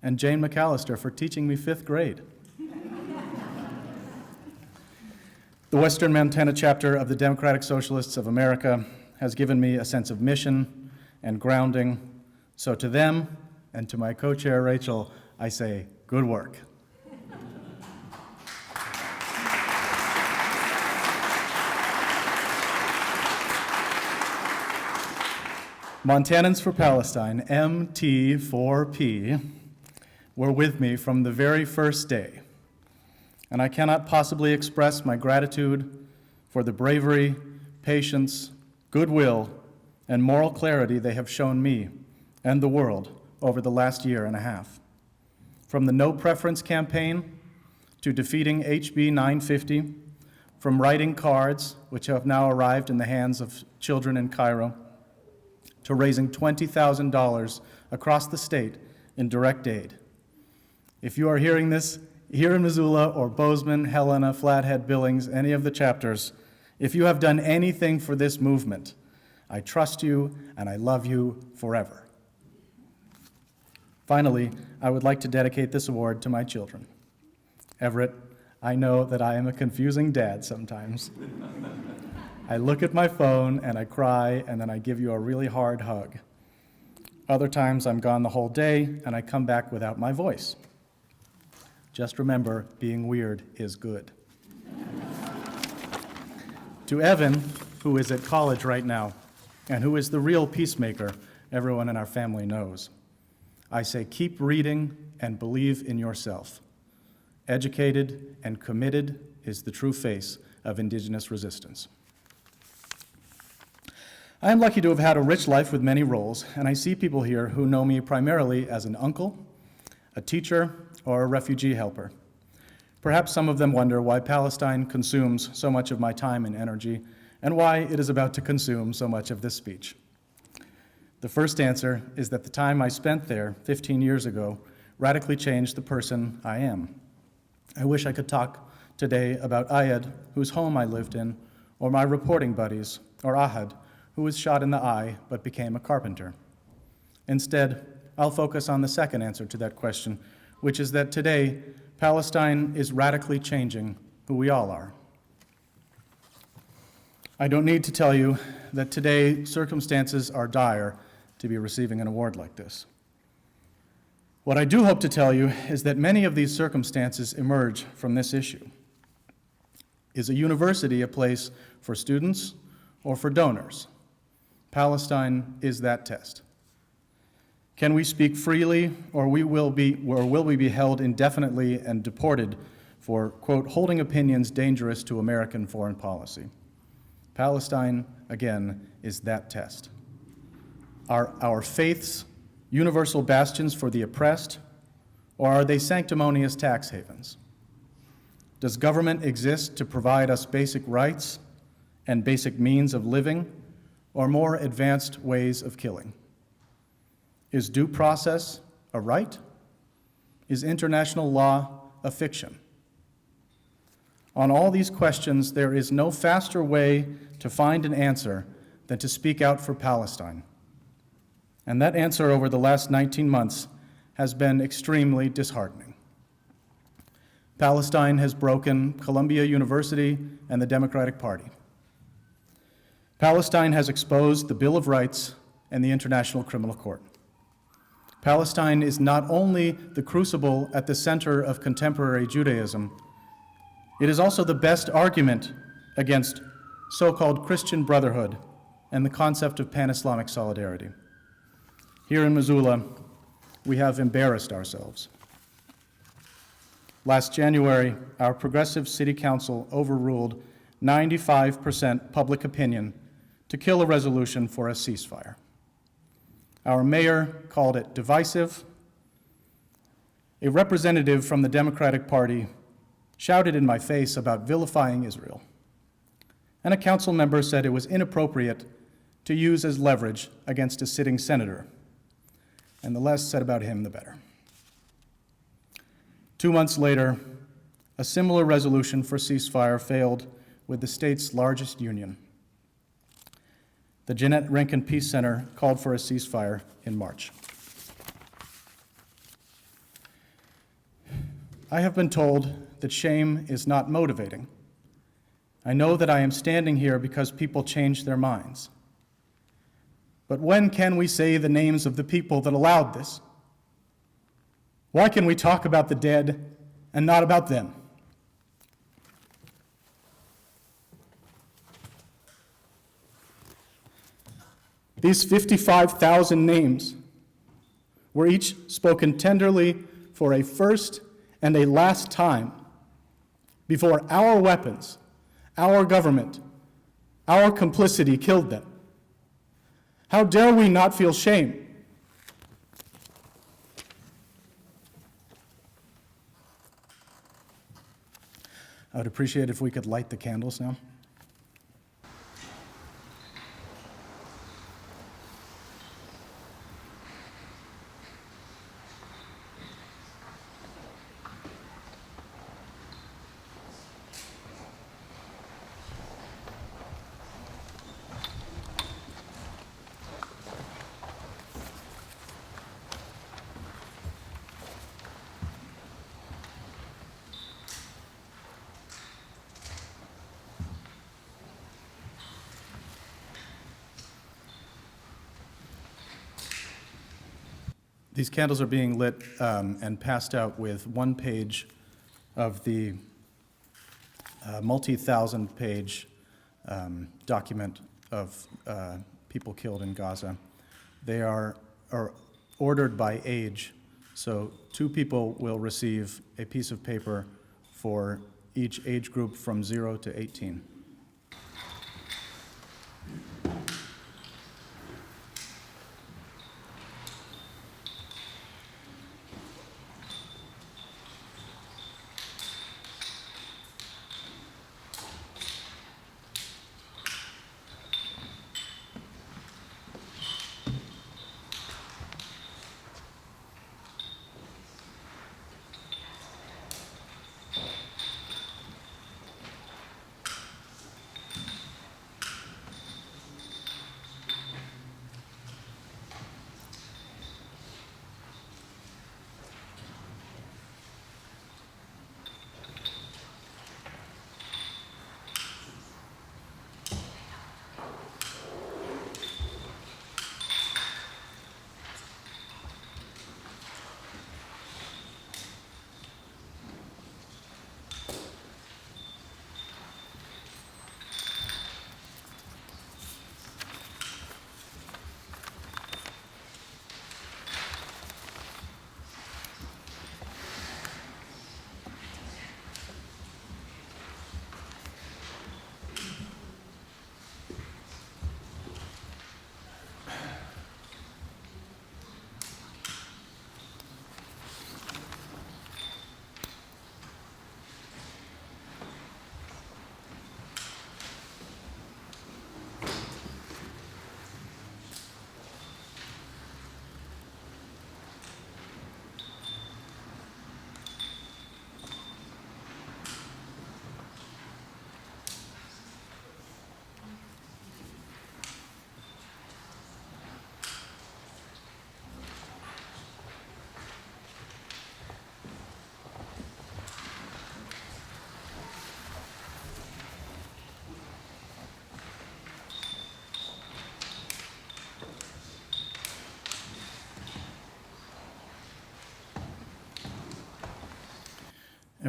Speaker 5: and Jane McAllister for teaching me 5th grade. The Western Montana chapter of the Democratic Socialists of America has given me a sense of mission and grounding. So to them and to my co-chair Rachel, I say, good work. Montanans for Palestine, MT4P, were with me from the very first day, and I cannot possibly express my gratitude for the bravery, patience, goodwill, and moral clarity they have shown me and the world over the last year and a half. From the No Preference campaign to defeating HB 950, from writing cards, which have now arrived in the hands of children in Cairo, to raising $20,000 across the state in direct aid. If you are hearing this here in Missoula or Bozeman, Helena, Flathead, Billings, any of the chapters, if you have done anything for this movement, I trust you and I love you forever. Finally, I would like to dedicate this award to my children. Everett, I know that I am a confusing dad sometimes. I look at my phone and I cry and then I give you a really hard hug. Other times I'm gone the whole day and I come back without my voice. Just remember, being weird is good. To Evan, who is at college right now and who is the real peacemaker everyone in our family knows, I say keep reading and believe in yourself. Educated and committed is the true face of Indigenous resistance. I am lucky to have had a rich life with many roles, and I see people here who know me primarily as an uncle, a teacher, or a refugee helper. Perhaps some of them wonder why Palestine consumes so much of my time and energy, and why it is about to consume so much of this speech. The first answer is that the time I spent there 15 years ago radically changed the person I am. I wish I could talk today about Ayed, whose home I lived in, or my reporting buddies, or Ahad, who was shot in the eye but became a carpenter. Instead, I'll focus on the second answer to that question, which is that today, Palestine is radically changing who we all are. I don't need to tell you that today circumstances are dire to be receiving an award like this. What I do hope to tell you is that many of these circumstances emerge from this issue. Is a university a place for students or for donors? Palestine is that test. Can we speak freely, or will we be held indefinitely and deported for, quote, holding opinions dangerous to American foreign policy? Palestine, again, is that test. Are our faiths universal bastions for the oppressed, or are they sanctimonious tax havens? Does government exist to provide us basic rights and basic means of living, or more advanced ways of killing? Is due process a right? Is international law a fiction? On all these questions, there is no faster way to find an answer than to speak out for Palestine. And that answer over the last 19 months has been extremely disheartening. Palestine has broken Columbia University and the Democratic Party. Palestine has exposed the Bill of Rights and the International Criminal Court. Palestine is not only the crucible at the center of contemporary Judaism, it is also the best argument against so-called Christian brotherhood and the concept of pan-Islamic solidarity. Here in Missoula, we have embarrassed ourselves. Last January, our progressive city council overruled 95% public opinion to kill a resolution for a ceasefire. Our mayor called it divisive. A representative from the Democratic Party shouted in my face about vilifying Israel. And a council member said it was inappropriate to use as leverage against a sitting senator. And the less said about him, the better. 2 months later, a similar resolution for ceasefire failed with the state's largest union. The Jeannette Rankin Peace Center called for a ceasefire in March. I have been told that shame is not motivating. I know that I am standing here because people change their minds. But when can we say the names of the people that allowed this? Why can we talk about the dead and not about them? These 55,000 names were each spoken tenderly for a first and a last time before our weapons, our government, our complicity killed them. How dare we not feel shame? I would appreciate if we could light the candles now. These candles are being lit and passed out with 1 page of the multi-thousand page document of people killed in Gaza. They are ordered by age, so 2 people will receive a piece of paper for each age group from 0 to 18.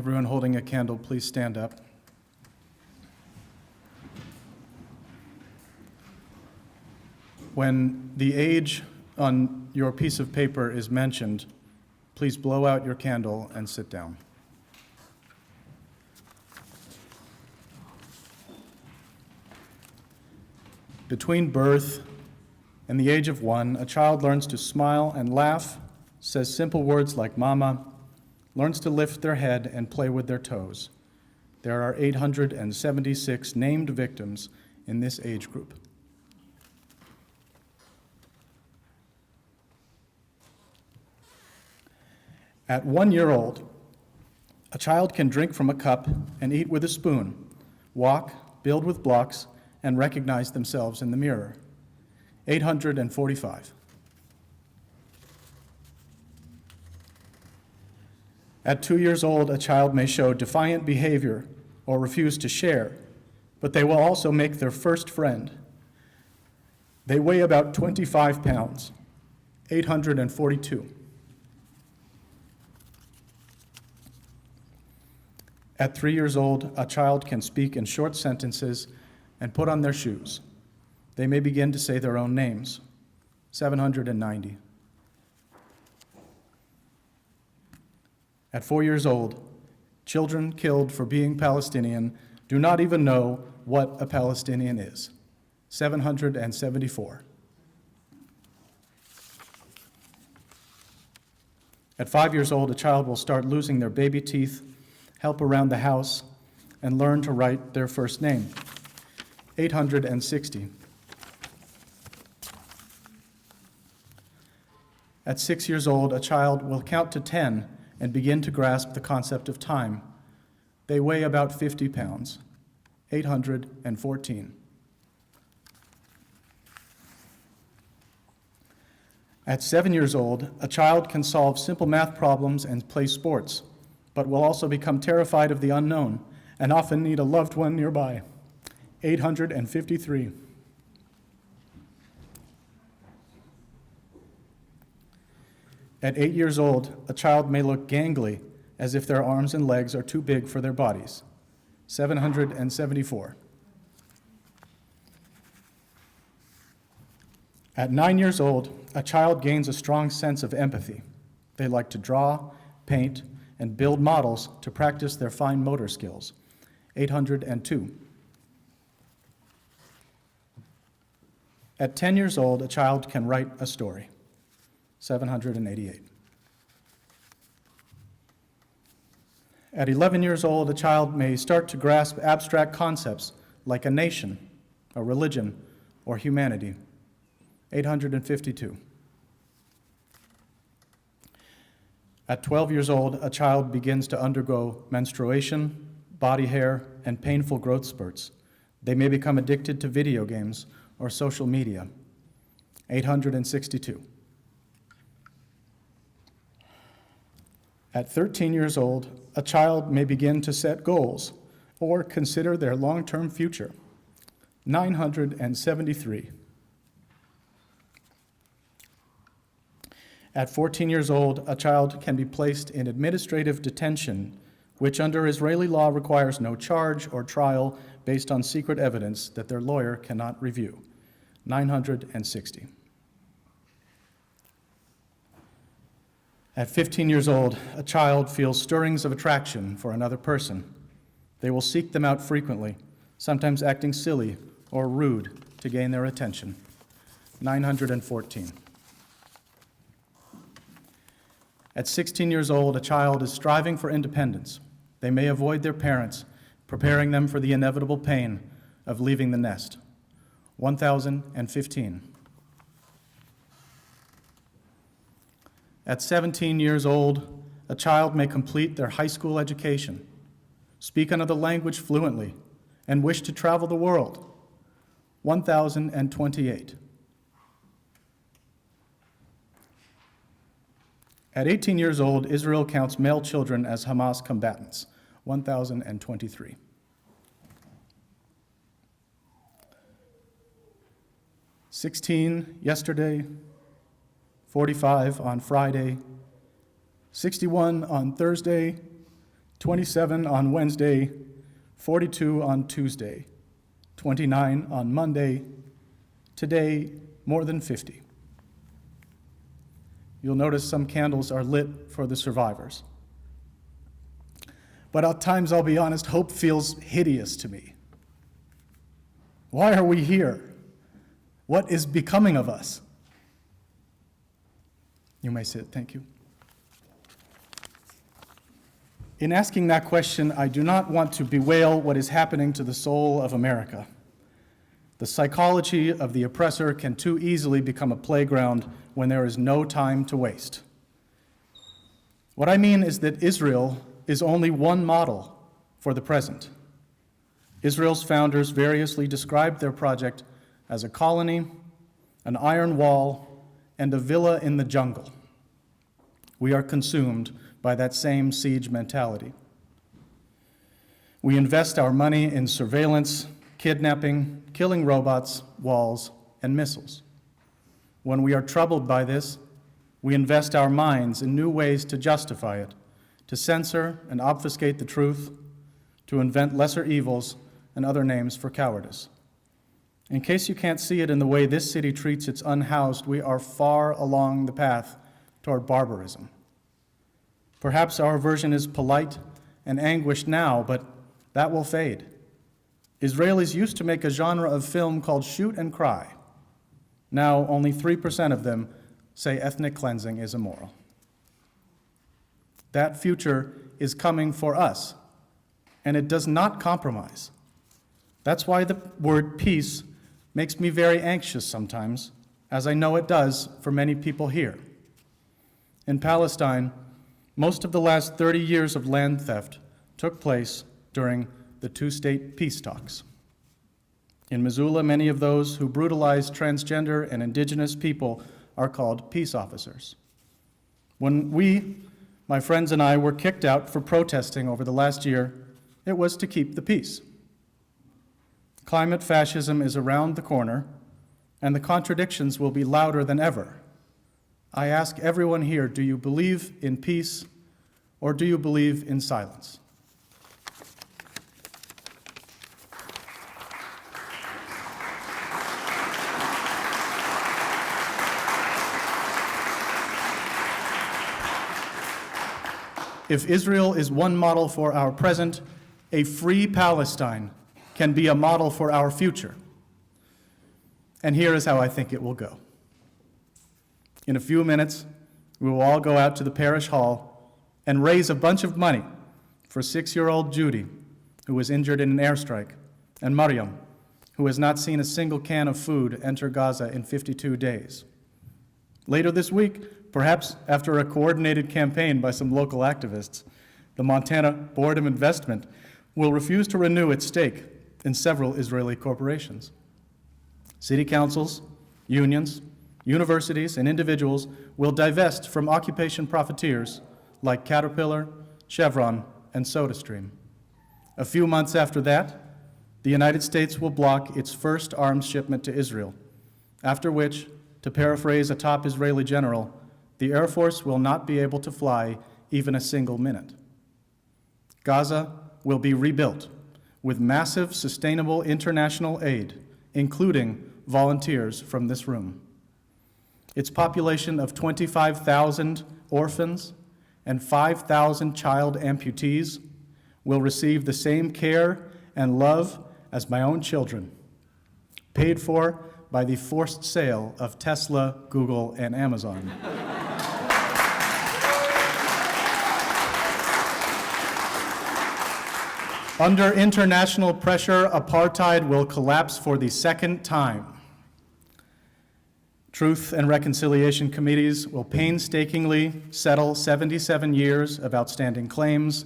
Speaker 5: Everyone holding a candle, please stand up. When the age on your piece of paper is mentioned, please blow out your candle and sit down. Between birth and the age of 1, a child learns to smile and laugh, says simple words like mama, learns to lift their head and play with their toes. There are 876 named victims in this age group. At 1 year old, a child can drink from a cup and eat with a spoon, walk, build with blocks, and recognize themselves in the mirror. 845. At 2 years old, a child may show defiant behavior or refuse to share, but they will also make their first friend. They weigh about 25 pounds, 842. At 3 years old, a child can speak in short sentences and put on their shoes. They may begin to say their own names, 790. At 4 years old, children killed for being Palestinian do not even know what a Palestinian is, 774. At 5 years old, a child will start losing their baby teeth, help around the house, and learn to write their first name, 860. At 6 years old, a child will count to 10 and begin to grasp the concept of time. They weigh about 50 pounds, 814. At 7 years old, a child can solve simple math problems and play sports, but will also become terrified of the unknown and often need a loved one nearby, 853. At 8 years old, a child may look gangly, as if their arms and legs are too big for their bodies, 774. At 9 years old, a child gains a strong sense of empathy. They like to draw, paint, and build models to practice their fine motor skills, 802. At 10 years old, a child can write a story, 788. At 11 years old, a child may start to grasp abstract concepts like a nation, a religion, or humanity, 852. At 12 years old, a child begins to undergo menstruation, body hair, and painful growth spurts. They may become addicted to video games or social media, 862. At 13 years old, a child may begin to set goals or consider their long-term future, 973. At 14 years old, a child can be placed in administrative detention, which under Israeli law requires no charge or trial based on secret evidence that their lawyer cannot review, 960. At 15 years old, a child feels stirrings of attraction for another person. They will seek them out frequently, sometimes acting silly or rude to gain their attention, 914. At 16 years old, a child is striving for independence. They may avoid their parents, preparing them for the inevitable pain of leaving the nest, 1,015. At 17 years old, a child may complete their high school education, speak another language fluently, and wish to travel the world, 1,028. At 18 years old, Israel counts male children as Hamas combatants, 1,023. "16 yesterday, 45 on Friday, 61 on Thursday, 27 on Wednesday, 42 on Tuesday, 29 on Monday, today more than 50. You'll notice some candles are lit for the survivors. But at times, I'll be honest, hope feels hideous to me. Why are we here? What is becoming of us? You may sit, thank you. In asking that question, I do not want to bewail what is happening to the soul of America. The psychology of the oppressor can too easily become a playground when there is no time to waste. What I mean is that Israel is only one model for the present. Israel's founders variously described their project as a colony, an iron wall, and a villa in the jungle. We are consumed by that same siege mentality. We invest our money in surveillance, kidnapping, killing robots, walls, and missiles. When we are troubled by this, we invest our minds in new ways to justify it, to censor and obfuscate the truth, to invent lesser evils and other names for cowardice. In case you can't see it in the way this city treats its unhoused, we are far along the path toward barbarism. Perhaps our version is polite and anguished now, but that will fade. Israelis used to make a genre of film called shoot and cry. Now, only 3% of them say ethnic cleansing is immoral. That future is coming for us, and it does not compromise. That's why the word peace makes me very anxious sometimes, as I know it does for many people here. In Palestine, most of the last 30 years of land theft took place during the two-state peace talks. In Missoula, many of those who brutalized transgender and indigenous people are called peace officers. When we, my friends and I, were kicked out for protesting over the last year, it was to keep the peace. Climate fascism is around the corner, and the contradictions will be louder than ever. I ask everyone here, do you believe in peace or do you believe in silence? If Israel is one model for our present, a free Palestine can be a model for our future. And here is how I think it will go. In a few minutes, we will all go out to the parish hall and raise a bunch of money for 6-year-old Judy, who was injured in an airstrike, and Mariam, who has not seen a single can of food enter Gaza in 52 days. Later this week, perhaps after a coordinated campaign by some local activists, the Montana Board of Investment will refuse to renew its stake in several Israeli corporations. City councils, unions, universities, and individuals will divest from occupation profiteers like Caterpillar, Chevron, and SodaStream. A few months after that, the United States will block its first arms shipment to Israel, after which, to paraphrase a top Israeli general, the Air Force will not be able to fly even a single minute. Gaza will be rebuilt with massive, sustainable international aid, including volunteers from this room. Its population of 25,000 orphans and 5,000 child amputees will receive the same care and love as my own children, paid for by the forced sale of Tesla, Google, and Amazon. Under international pressure, apartheid will collapse for the second time. Truth and Reconciliation Committees will painstakingly settle 77 years of outstanding claims,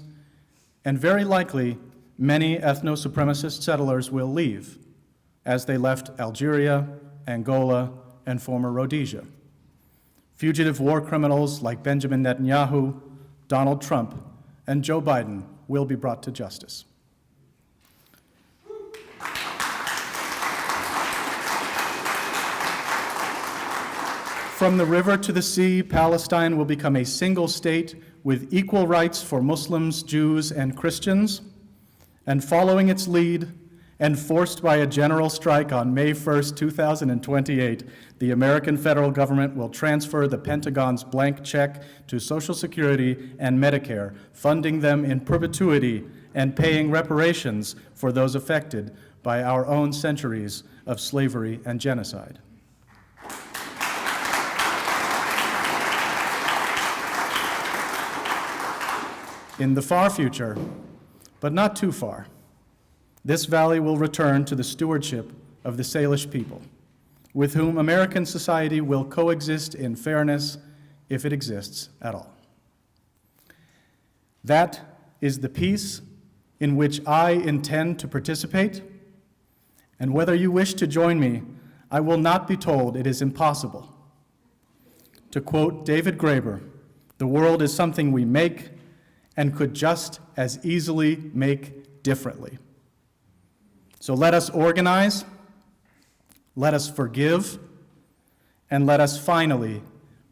Speaker 5: and very likely, many ethno-supremacist settlers will leave, as they left Algeria, Angola, and former Rhodesia. Fugitive war criminals like Benjamin Netanyahu, Donald Trump, and Joe Biden will be brought to justice. From the river to the sea, Palestine will become a single state with equal rights for Muslims, Jews, and Christians, and following its lead, and forced by a general strike on May 1st, 2028, the American federal government will transfer the Pentagon's blank check to Social Security and Medicare, funding them in perpetuity and paying reparations for those affected by our own centuries of slavery and genocide. In the far future, but not too far, this valley will return to the stewardship of the Salish people, with whom American society will coexist in fairness if it exists at all. That is the peace in which I intend to participate, and whether you wish to join me, I will not be told it is impossible. To quote David Graeber, the world is something we make and could just as easily make differently. So let us organize, let us forgive, and let us finally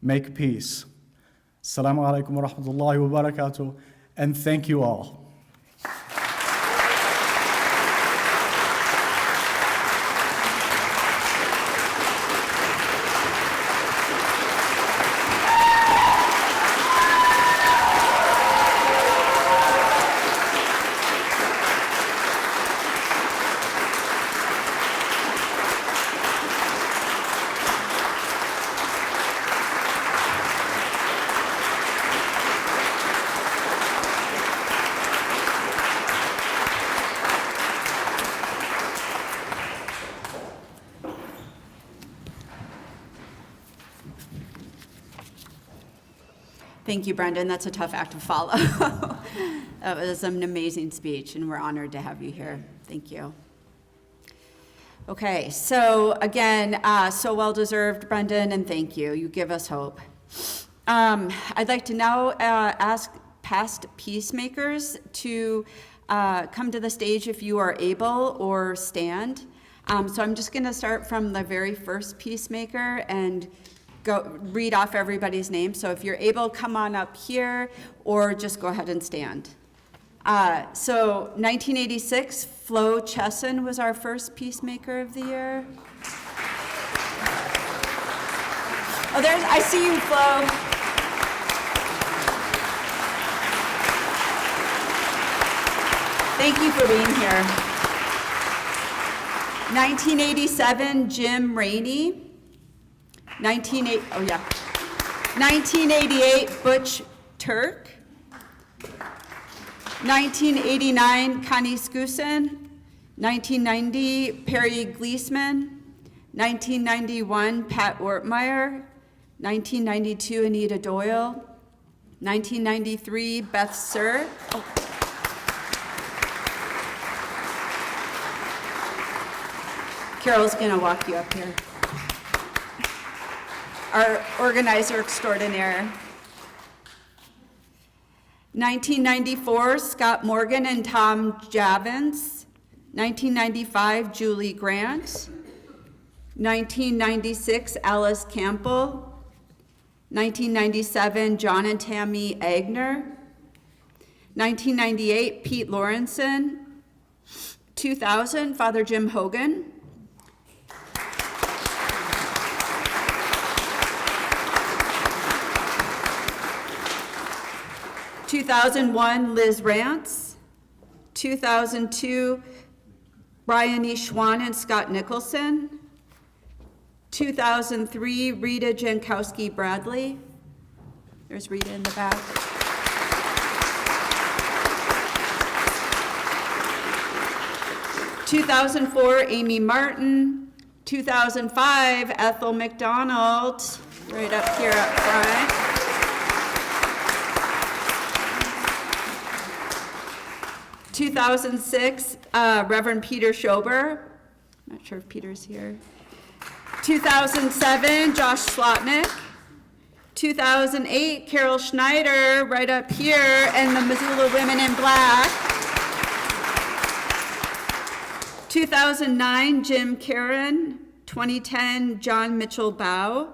Speaker 5: make peace. Assalamu alaikum wa rahmatullahi wa barakatuh, and thank you all.
Speaker 1: Thank you, Brendan. That's a tough act to follow. That was an amazing speech, and we're honored to have you here. Thank you. Okay, so again, so well-deserved, Brendan, and thank you. You give us hope. I'd like to now ask past peacemakers to come to the stage if you are able, or stand. So I'm just going to start from the very first peacemaker and read off everybody's name. So if you're able, come on up here, or just go ahead and stand. So 1986, Flo Chesson was our first Peacemaker of the Year. Oh, I see you, Flo. Thank you for being here. 1987, Jim Rainey. 1988, Butch Turk. 1989, Connie Skusen. 1990, Perry Gleesman. 1991, Pat Ortmeyer. 1992, Anita Doyle. 1993, Beth Sir. Oh. Carol's gonna walk you up here. Our organizer extraordinaire. 1994, Scott Morgan and Tom Javins. 1995, Julie Grant. 1996, Alice Campbell. 1997, John and Tammy Agner. 1998, Pete Lawrenson. 2000, Father Jim Hogan. 2001, Liz Rance. 2002, Brian E. Schwan and Scott Nicholson. 2003, Rita Jankowski Bradley. There's Rita in the back. 2004, Amy Martin. 2005, Ethel McDonald, right up here up front. 2006, Reverend Peter Schober. I'm not sure if Peter's here. 2007, Josh Slotnick. 2008, Carol Schneider, right up here, and the Missoula Women in Black. 2009, Jim Karen. 2010, John Mitchell Bow.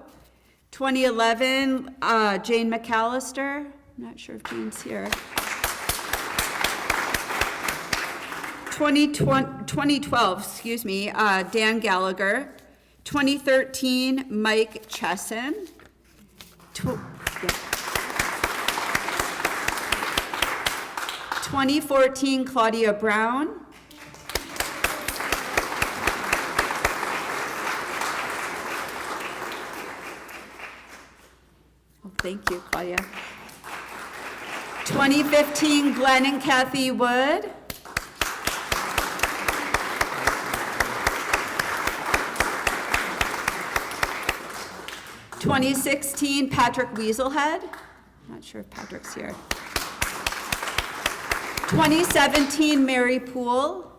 Speaker 1: 2011, Jane McAllister. I'm not sure if Jane's here. 2012, Dan Gallagher. 2013, Mike Chesson. 2014, Claudia Brown. 2015, Glenn and Kathy Wood. 2016, Patrick Weaselhead. Not sure if Patrick's here. 2017, Mary Poole.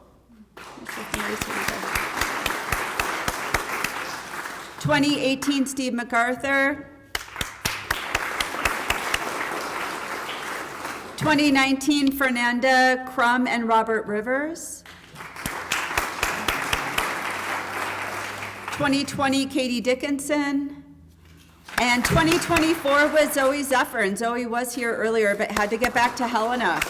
Speaker 1: Not sure if Mary's here either. 2018, Steve MacArthur. 2019, Fernanda Crum and Robert Rivers. 2020, Katie Dickinson. And 2024 was Zoe Zephyr, and Zoe was here earlier, but had to get back to Helena.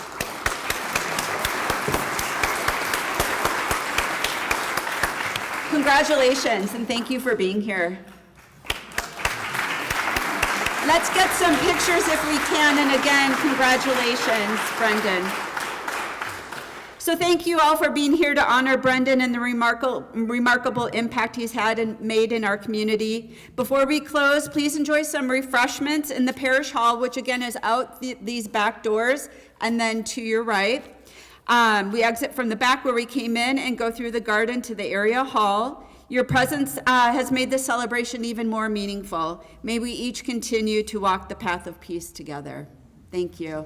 Speaker 1: Congratulations, and thank you for being here. Let's get some pictures if we can, and again, congratulations, Brendan. So thank you all for being here to honor Brendan and the remarkable impact he's had and made in our community. Before we close, please enjoy some refreshments in the parish hall, which again is out these back doors and then to your right. We exit from the back where we came in and go through the garden to the area hall. Your presence has made this celebration even more meaningful. May we each continue to walk the path of peace together. Thank you.